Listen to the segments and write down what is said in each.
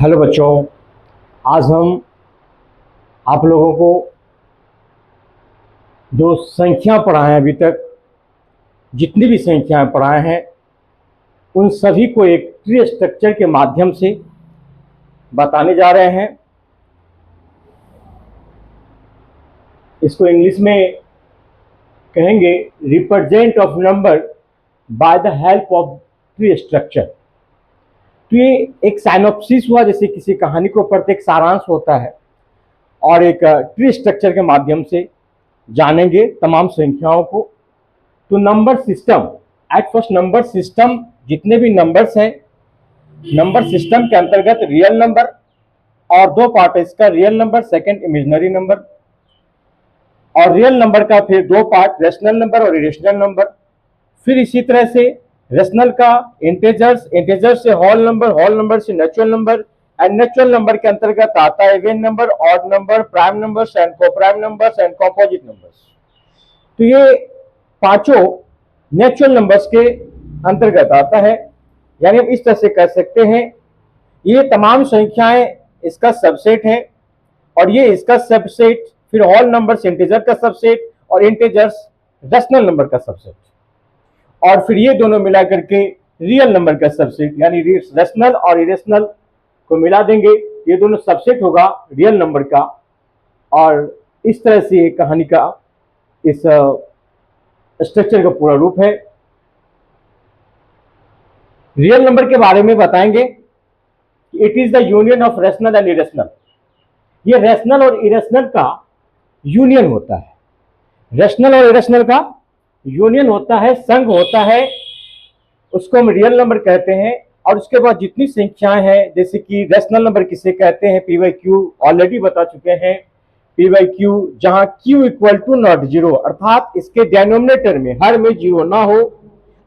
Hello बच्चों, आज हम आप लोगों को जो संख्या पढ़ाएं अभी तक, जितनी भी संख्याएं पढ़ाए हैं उन सभी को एक ट्री स्ट्रक्चर के माध्यम से बताने जा रहे हैं। इसको इंग्लिश में कहेंगे represent of number by the help of tree structure. तो ये एक साइनॉप्सिस हुआ, जैसे किसी कहानी को पढ़ते एक सारांश होता है, और एक ट्री स्ट्रक्चर के माध्यम से जानेंगे तमाम संख्याओं को। तो number system, at first number system, जितने भी नंबर्स हैं नंबर सिस्टम के अंतर्गत रियल नंबर और दो पार्ट है इसका, real number second imaginary number. और रियल नंबर का फिर दो पार्ट, रेशनल नंबर और इरेशनल नंबर। फिर इसी तरह से रेशनल का इंटेजर्स, इंटेजर से होल नंबर, होल नंबर से natural number, and natural number के अंतर्गत आता है even number, odd number, prime numbers and coprime numbers and composite numbers. तो ये पांचों नेचुरल नंबर्स के अंतर्गत आता है। यानी हम इस तरह से कह सकते हैं ये तमाम संख्याएं इसका सबसेट है, और ये इसका सबसेट, फिर होल नंबर्स इंटीजर का सबसेट और इंटीजर्स रेशनल नंबर का सबसेट, और फिर ये दोनों मिला करके रियल नंबर का सबसेट, यानी रेशनल और इरेशनल को मिला देंगे, ये दोनों सबसेट होगा रियल नंबर का। और इस तरह से कहानी का इस स्ट्रक्चर का पूरा रूप है। रियल नंबर के बारे में बताएंगे, it is the union of rational and irrational. ये रेशनल और इरेशनल का यूनियन होता है, रेशनल और इरेशनल का यूनियन होता है, संघ होता है, उसको हम रियल नंबर कहते हैं। और उसके बाद जितनी संख्याएं हैं, जैसे कि रेशनल नंबर किसे कहते हैं, पी बाई क्यू ऑलरेडी बता चुके हैं। पी बाई क्यू जहां Q equal to not zero, अर्थात इसके डिनोमिनेटर में हर में जीरो ना हो,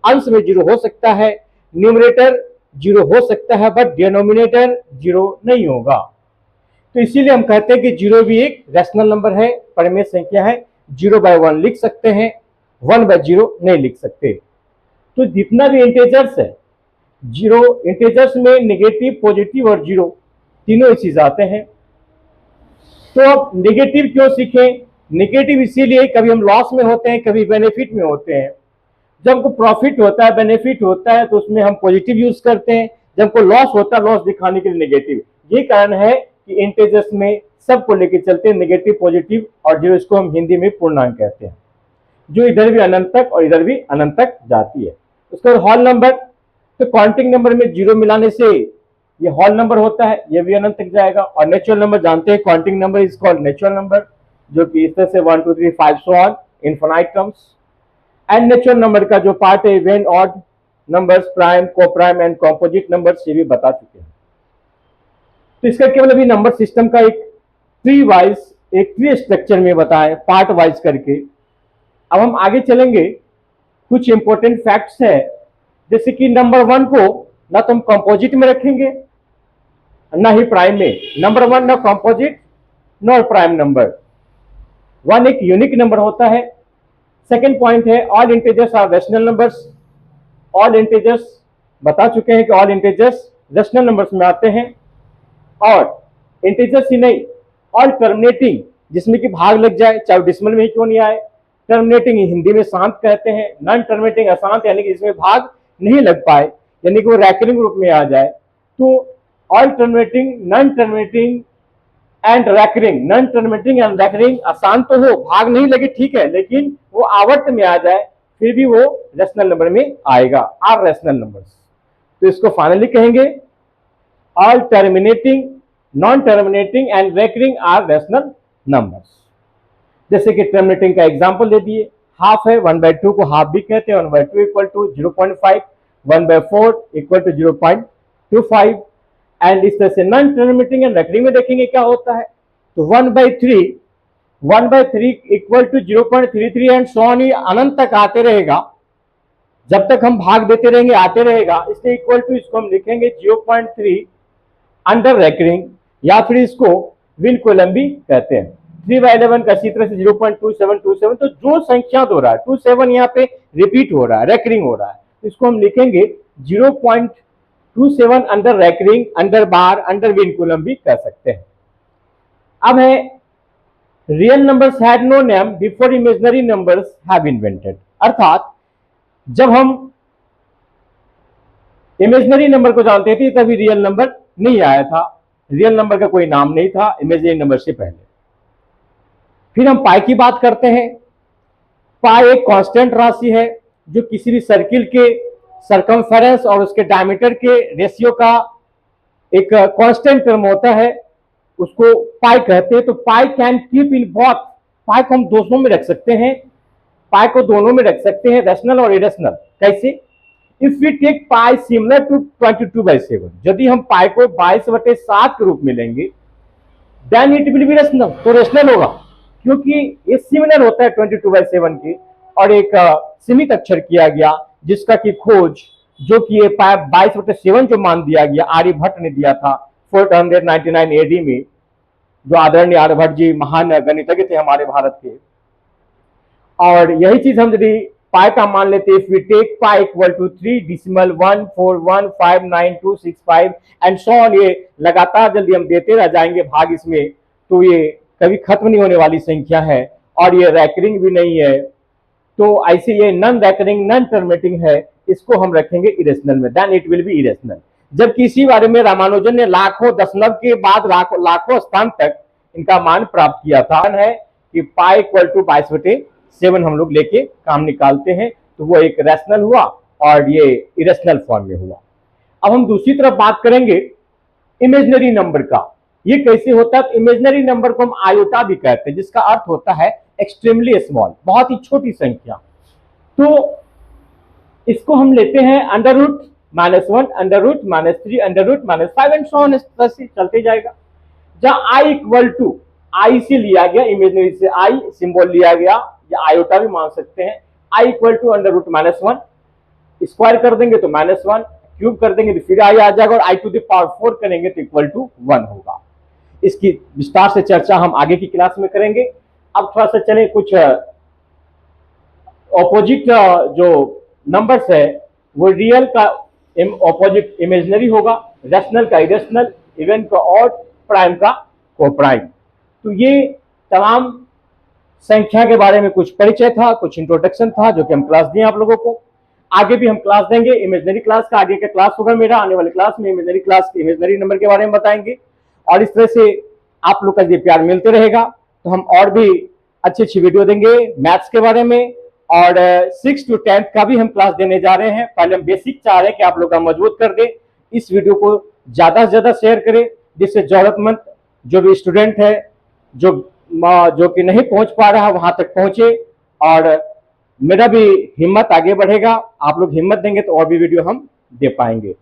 अंश में जीरो हो सकता है, न्यूमरेटर जीरो हो सकता है, बट डिनोमिनेटर जीरो नहीं होगा। तो इसीलिए हम कहते हैं कि जीरो भी एक रेशनल नंबर है, परिमेय संख्या है। 0/1 लिख सकते हैं, 1/0 नहीं लिख सकते। तो जितना भी इंटेजर्स है, जीरो इंटेजर्स में नेगेटिव, पॉजिटिव और जीरो तीनों चीज आते हैं। तो अब नेगेटिव क्यों सीखें? नेगेटिव इसीलिए कभी हम लॉस में होते हैं, कभी बेनिफिट में होते हैं। जब हमको प्रॉफिट होता है, बेनिफिट होता है, तो उसमें हम पॉजिटिव यूज करते हैं। जब को लॉस होता है, लॉस दिखाने के लिए नेगेटिव। ये कारण है कि इंटेजर्स में सबको लेके चलते हैं, नेगेटिव, पॉजिटिव और जीरो। इसको हम हिंदी में पूर्णांक कहते हैं, जो इधर भी अनंत तक और इधर भी अनंत तक जाती है। उसके बाद होल नंबर, तो काउंटिंग नंबर में जीरो मिलाने से ये होल नंबर होता है, ये भी अनंत तक जाएगा। और नेचुरल नंबर जानते हैं, counting number is called natural number, जो कि इस तरह से 1 2 3 5 so on infinite terms. And natural number का जो पार्ट है even, odd numbers, prime, coprime and composite numbers, ये भी बता चुके हैं। तो इसका केवल अभी नंबर सिस्टम का एक ट्री वाइज, एक ट्री स्ट्रक्चर में बताएं, पार्ट वाइज करके। अब हम आगे चलेंगे, कुछ इंपॉर्टेंट फैक्ट्स है, जैसे कि नंबर 1 को ना तो हम कंपोजिट में रखेंगे ना ही प्राइम में। नंबर 1 ना कंपोजिट नॉर प्राइम नंबर। 1 एक यूनिक नंबर होता है। सेकेंड पॉइंट है all integers are rational numbers. All integers बता चुके हैं कि ऑल इंटेजर्स रेशनल नंबर्स में आते हैं। और इंटेजर्स ही नहीं, ऑल टर्मिनेटिंग, जिसमें कि भाग लग जाए, चाहे डिसिमल में ही क्यों नहीं आए। टर्मिनेटिंग हिंदी में शांत कहते हैं, नॉन टर्मिनेटिंग अशांत, यानी कि इसमें भाग नहीं लग पाए, यानी कि वो रैकरिंग रूप में आ जाए। तो all terminating, non terminating and recurring. Non terminating and recurring, अशांत तो हो, भाग नहीं लगे ठीक है, लेकिन वो आवर्त में आ जाए, फिर भी वो रेशनल नंबर में आएगा, आर रेशनल नंबर्स। तो इसको फाइनली कहेंगे all terminating, non terminating and recurring are rational numbers. जैसे कि टर्मिनेटिंग का एग्जांपल दे दिए, हाफ है, 1/2 को हाफ भी कहते हैं, 1/2 equal to 0.5, 1/4 equal to 0.25। And इस तरह से नॉन टर्मिनेटिंग एंड रेकरिंग में देखेंगे क्या होता है, तो 1/3 equal to 0.33 and so on, अनंत तक आते रहेगा, जब तक हम भाग देते रहेंगे आते रहेगा। इसलिए इक्वल टू इसको हम लिखेंगे 0.3 अंडर रेकरिंग, या फिर इसको विन कोलम भी कहते हैं। 3/11 का इसी तरह से 0.2727। तो जो संख्या दो रहा है, 27 यहाँ पे रिपीट हो रहा है, रेकरिंग हो रहा है, इसको हम लिखेंगे 27 under recurring, under bar, under vinculum भी कह सकते हैं। अब है real numbers had no name before imaginary numbers have invented, अर्थात जब हम इमेजिनरी नंबर को जानते थे तभी रियल नंबर नहीं आया था, रियल नंबर का कोई नाम नहीं था इमेजिनरी नंबर से पहले। फिर हम पाई की बात करते हैं। पाई एक कांस्टेंट राशि है जो किसी भी सर्किल के सरकमफेरेंस और उसके डायमीटर के रेशियो का एक कांस्टेंट टर्म होता है, उसको पाई कहते हैं। तो पाई कैन कीप इन बोथ, पाई को हम दोनों में रख सकते हैं, पाई को दोनों में रख सकते हैं, रैशनल और इरेशनल। कैसे? If we take pi similar to 22/7, यदि हम पाई को 22/7 के रूप में लेंगे, then it will be rational, तो रेशनल होगा, क्योंकि ये सिमिलर होता है 22/7 के, और एक सीमित अक्षर किया गया जिसका की खोज जो कि ये 22/7 जो मान दिया गया आर्यभट्ट ने दिया था 499 एडी में, जो आदरणीय आर्यभट्ट जी महान गणितज्ञ थे हमारे भारत के। और यही चीज हम यदि पाई का मान लेते हैं, if we take pi equal to 3.1415925 and so on, ये लगातार जल्दी हम देते रह जाएंगे भाग इसमें, तो ये कभी खत्म नहीं होने वाली संख्या है, और ये रैकरिंग भी नहीं है, तो ऐसे ये नॉन रैकरिंग नॉन टर्मिनेटिंग है, इसको हम रखेंगे इरेशनल में, then it will be irrational. जबकि इसी बारे में रामानुजन ने लाखों दशमलव के बाद लाखों स्थान तक इनका मान प्राप्त किया था, है कि पाई इक्वल टू 22/7 हम लोग लेके काम निकालते हैं, तो वो एक रैशनल हुआ और ये इरेशनल फॉर्म में हुआ। अब हम दूसरी तरफ बात करेंगे इमेजिनरी नंबर का। ये कैसे होता है? इमेजिनरी नंबर को हम आयोटा भी कहते हैं, जिसका अर्थ होता है एक्सट्रीमली स्मॉल, बहुत ही छोटी संख्या। तो इसको हम लेते हैं under root -1, under root -3, under root -5 and so on, इस तरह से चलते जाएगा। जहां आई इक्वल टू, आई से लिया गया, इमेजिनरी से आई सिंबल लिया गया, या आयोटा भी मान सकते हैं। I equal to under root -1, square कर देंगे तो -1, क्यूब कर देंगे तो फिर आई आ जाएगा, और आई टू द पावर 4 करेंगे तो इक्वल टू 1 होगा। इसकी विस्तार से चर्चा हम आगे की क्लास में करेंगे। अब थोड़ा सा चले कुछ ऑपोजिट जो नंबर्स है, वो रियल का ऑपोजिट इमेजिनरी होगा, रैशनल का इरेशनल, इवन का ऑड, प्राइम का कोप्राइम। तो ये तमाम संख्या के बारे में कुछ परिचय था, कुछ इंट्रोडक्शन था जो कि हम क्लास दिए आप लोगों को। आगे भी हम क्लास देंगे, इमेजिनरी क्लास का आगे का क्लास होगा मेरा आने वाले क्लास में, इमेजिनरी क्लास के इमेजिनरी नंबर के बारे में बताएंगे। और इस तरह से आप लोग का ये प्यार मिलते रहेगा, तो हम और भी अच्छी अच्छी वीडियो देंगे मैथ्स के बारे में, और 6 to 10 का भी हम क्लास देने जा रहे हैं। पहले हम बेसिक चाह रहे हैं कि आप लोग का मजबूत कर दे, इस वीडियो को ज्यादा से ज्यादा शेयर करें, जिससे जरूरतमंद जो भी स्टूडेंट है जो कि नहीं पहुंच पा रहा वहां तक पहुंचे, और मेरा भी हिम्मत आगे बढ़ेगा। आप लोग हिम्मत देंगे तो और भी वीडियो हम दे पाएंगे।